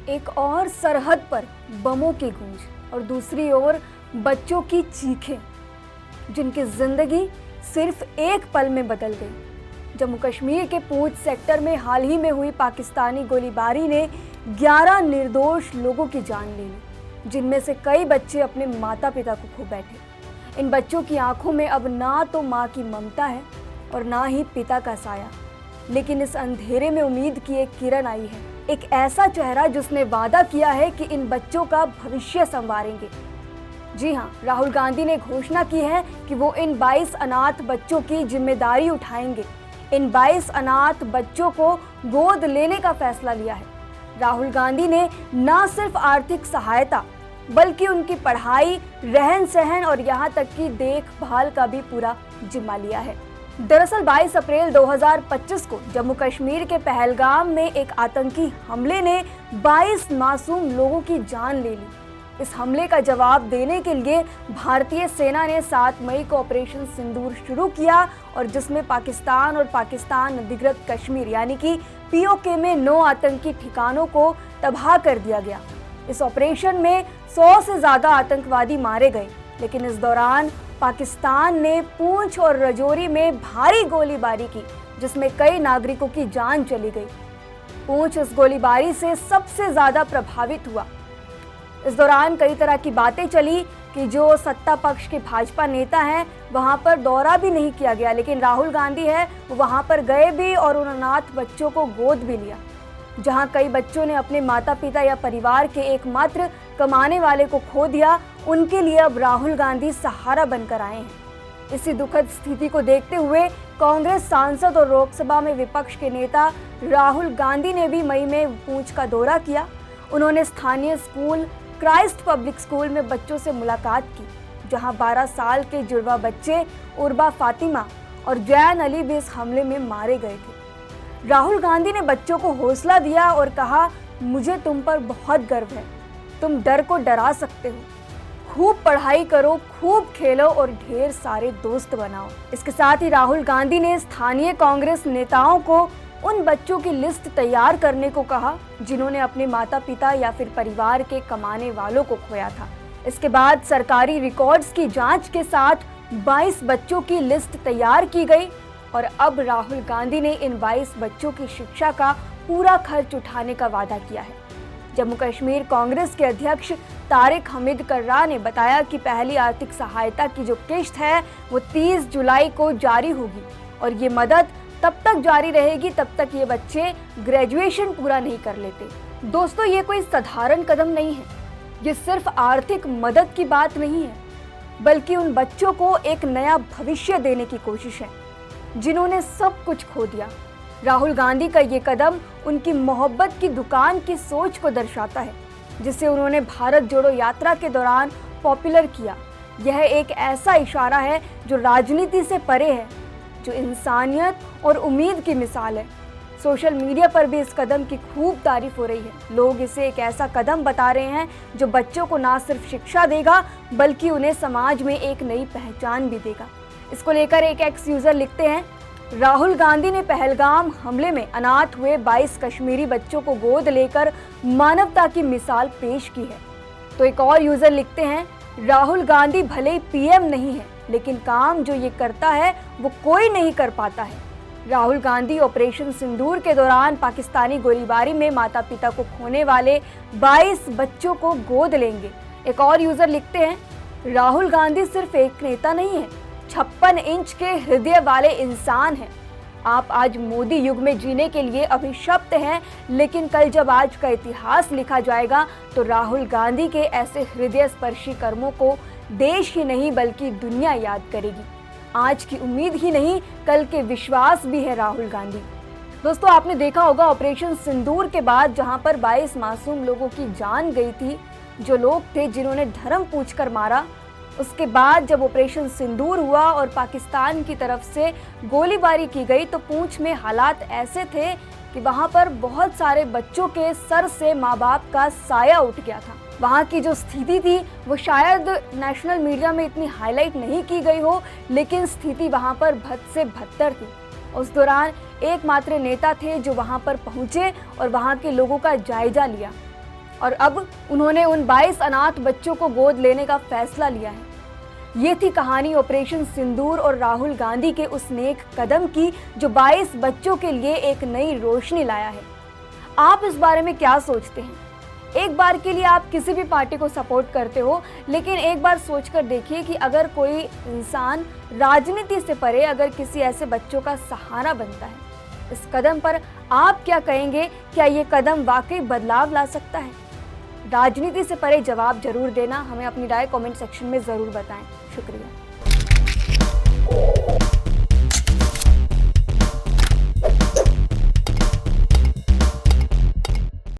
एक और सरहद पर बमों की गूंज और दूसरी ओर बच्चों की चीखें, जिनकी जिंदगी सिर्फ एक पल में बदल गई। जम्मू कश्मीर के पूंछ सेक्टर में हाल ही में हुई पाकिस्तानी गोलीबारी ने 11 निर्दोष लोगों की जान ले ली, जिनमें से कई बच्चे अपने माता पिता को खो बैठे। इन बच्चों की आंखों में अब ना तो माँ की ममता है और ना ही पिता का साया, लेकिन इस अंधेरे में उम्मीद की एक किरण आई है, एक ऐसा चेहरा जिसने वादा किया है कि इन बच्चों का भविष्य संवारेंगे। जी हाँ, राहुल गांधी ने घोषणा की है कि वो इन 22 अनाथ बच्चों की जिम्मेदारी उठाएंगे। इन 22 अनाथ बच्चों को गोद लेने का फैसला लिया है। राहुल गांधी ने न सिर्फ आर्थिक सहायता बल्कि उनकी पढ़ाई, रहन सहन और यहाँ तक कि देखभाल का भी पूरा जिम्मा लिया है। दरअसल 22 अप्रैल 2025 को जम्मू कश्मीर के पहलगाम में एक आतंकी हमले ने 22 मासूम लोगों की जान ले ली। इस हमले का जवाब देने के लिए भारतीय सेना ने 7 मई को ऑपरेशन सिंदूर शुरू किया, और जिसमें पाकिस्तान और पाकिस्तान अधिकृत कश्मीर यानी कि पीओके में 9 आतंकी ठिकानों को तबाह कर दिया गया। इस ऑपरेशन में 100 से ज़्यादा आतंकवादी मारे गए, लेकिन इस दौरान पाकिस्तान ने पूंछ और राजौरी में भारी गोलीबारी की, जिसमें कई नागरिकों की जान चली गई। पूंछ इस गोलीबारी से सबसे ज़्यादा प्रभावित हुआ। इस दौरान कई तरह की बातें चली कि जो सत्ता पक्ष के भाजपा नेता हैं वहां पर दौरा भी नहीं किया गया, लेकिन राहुल गांधी है वो वहां पर गए भी और उन अनाथ बच्चों को गोद भी लिया। जहां कई बच्चों ने अपने माता पिता या परिवार के एकमात्र कमाने वाले को खो दिया, उनके लिए अब राहुल गांधी सहारा बनकर आए हैं। इसी दुखद स्थिति को देखते हुए कांग्रेस सांसद और लोकसभा में विपक्ष के नेता राहुल गांधी ने भी मई में पूंछ का दौरा किया। उन्होंने स्थानीय स्कूल क्राइस्ट पब्लिक स्कूल में बच्चों से मुलाकात की, जहां 12 साल के जुड़वा बच्चे उर्बा फातिमा और जैन अली भी इस हमले में मारे गए थे। राहुल गांधी ने बच्चों को हौसला दिया और कहा, मुझे तुम पर बहुत गर्व है, तुम डर को डरा सकते हो, खूब पढ़ाई करो, खूब खेलो और ढेर सारे दोस्त बनाओ। इसके साथ ही राहुल गांधी ने स्थानीय कांग्रेस नेताओं को उन बच्चों की लिस्ट तैयार करने को कहा जिन्होंने अपने माता पिता या फिर परिवार के कमाने वालों को खोया था। इसके बाद सरकारी रिकॉर्ड्स की जांच के साथ 22 बच्चों की लिस्ट तैयार की गई, और अब राहुल गांधी ने इन 22 बच्चों की शिक्षा का पूरा खर्च उठाने का वादा किया है। जम्मू कश्मीर कांग्रेस के अध्यक्ष तारिक हमीद कर्रा ने बताया कि पहली आर्थिक सहायता की जो किश्त है वो 30 जुलाई को जारी होगी, और ये मदद तब तक जारी रहेगी तब तक ये बच्चे ग्रेजुएशन पूरा नहीं कर लेते। दोस्तों, ये कोई साधारण कदम नहीं है, ये सिर्फ आर्थिक मदद की बात नहीं है, बल्कि उन बच्चों को एक नया भविष्य देने की कोशिश है जिन्होंने सब कुछ खो दिया। राहुल गांधी का ये कदम उनकी मोहब्बत की दुकान की सोच को दर्शाता है, जिसे उन्होंने भारत जोड़ो यात्रा के दौरान पॉपुलर किया। यह एक ऐसा इशारा है जो राजनीति से परे है, जो इंसानियत और उम्मीद की मिसाल है। सोशल मीडिया पर भी इस कदम की खूब तारीफ हो रही है। लोग इसे एक ऐसा कदम बता रहे हैं जो बच्चों को ना सिर्फ शिक्षा देगा बल्कि उन्हें समाज में एक नई पहचान भी देगा। इसको लेकर एक एक्स यूजर लिखते हैं, राहुल गांधी ने पहलगाम हमले में अनाथ हुए 22 कश्मीरी बच्चों को गोद लेकर मानवता की मिसाल पेश की है। तो एक और यूजर लिखते हैं, राहुल गांधी भले ही पीएम नहीं है, लेकिन काम जो ये करता है वो कोई नहीं कर पाता है। राहुल गांधी ऑपरेशन सिंदूर के दौरान पाकिस्तानी गोलीबारी में माता पिता को खोने वाले 22 बच्चों को गोद लेंगे। एक और यूजर लिखते हैं, राहुल गांधी सिर्फ एक नेता नहीं है, 56 इंच के हृदय वाले इंसान हैं। आप आज मोदी युग में जीने के लिए अभिशप्त हैं, लेकिन कल जब आज का इतिहास लिखा जाएगा तो राहुल गांधी के ऐसे हृदय स्पर्शी कर्मों को देश ही नहीं बल्कि दुनिया याद करेगी। आज की उम्मीद ही नहीं, कल के विश्वास भी है राहुल गांधी। दोस्तों, आपने देखा होगा ऑपरेशन सिंदूर के बाद जहां पर 22 मासूम लोगों की जान गई थी, जो लोग थे जिन्होंने धर्म पूछकर मारा, उसके बाद जब ऑपरेशन सिंदूर हुआ और पाकिस्तान की तरफ से गोलीबारी की गई तो पूंछ में हालात ऐसे थे कि वहां पर बहुत सारे बच्चों के सर से माँ बाप का साया उठ गया था। वहाँ की जो स्थिति थी वो शायद नेशनल मीडिया में इतनी हाईलाइट नहीं की गई हो, लेकिन स्थिति वहाँ पर भद से बदतर थी। उस दौरान एकमात्र नेता थे जो वहाँ पर पहुँचे और वहाँ के लोगों का जायजा लिया। और अब उन्होंने उन 22 अनाथ बच्चों को गोद लेने का फैसला लिया है। ये थी कहानी ऑपरेशन सिंदूर और राहुल गांधी के उस नेक कदम की जो 22 बच्चों के लिए एक नई रोशनी लाया है। आप इस बारे में क्या सोचते हैं? एक बार के लिए आप किसी भी पार्टी को सपोर्ट करते हो, लेकिन एक बार सोचकर देखिए कि अगर कोई इंसान राजनीति से परे अगर किसी ऐसे बच्चों का सहारा बनता है, इस कदम पर आप क्या कहेंगे? क्या ये कदम वाकई बदलाव ला सकता है? राजनीति से परे जवाब जरूर देना, हमें अपनी राय कमेंट सेक्शन में ज़रूर बताएं। शुक्रिया।